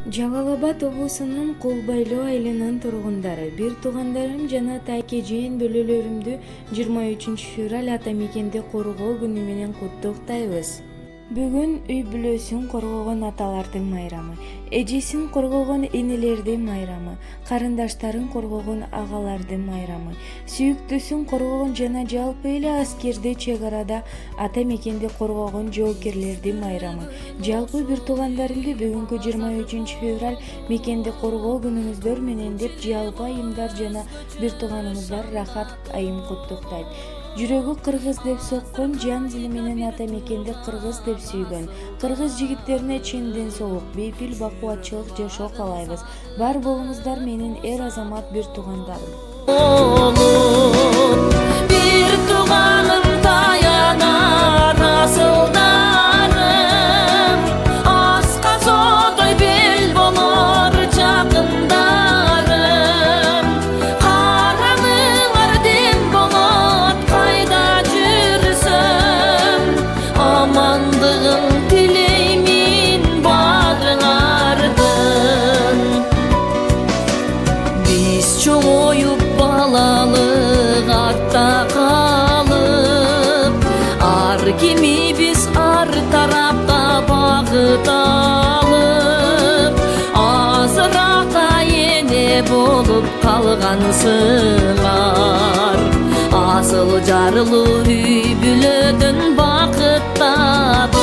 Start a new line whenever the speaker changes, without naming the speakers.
Жалал Абад облусунун Кулбайлоо айылынын тургундары бир туугандарым жана тайкежен бөлөлөрүмдү 23 февраль ата мекенди коргоо күнү менен куттуктайбыз. Бүгүн үй бүлөсүн коргогон аталардын майрамы, эжесин коргогон энелердин майрамы, карындаштарын коргогон агалардын майрамы, сүйүктүүсүн коргогон жана жалпы эле аскерде чек арада ата мекенди коргогон жоокерлердин майрамы. Жалпы бир туугандарымды бүгүнкү 23 февраль мекенди коргоо күнүңүздөр менен деп жалпы айымдар жана бир тууганымыздар Рахат айым куттуктайт. Жүрөгү кыргыз деп соккон, жан дили менен ата мекенди кыргыз деп сүйгөн кыргыз жигиттерине чын ден соолук, бейпил бакубатчылык жашоо каалайбыз. Бар болуңуздар менин эр азамат бир туугандарым.
Bir tuğanım dayanar asıldarım, asqa sotoy bel bolor jakındarım. Karanılar dem bolot kayda jursem, amandığın tileymin barыңardın. Biz çoğuyup balalık artta kalıp, ar kimi biz ar tarafta bağıt alıp, azırakta yene bolup kalgansınlar. Asıl jarlı üy bülödün bakıttadır.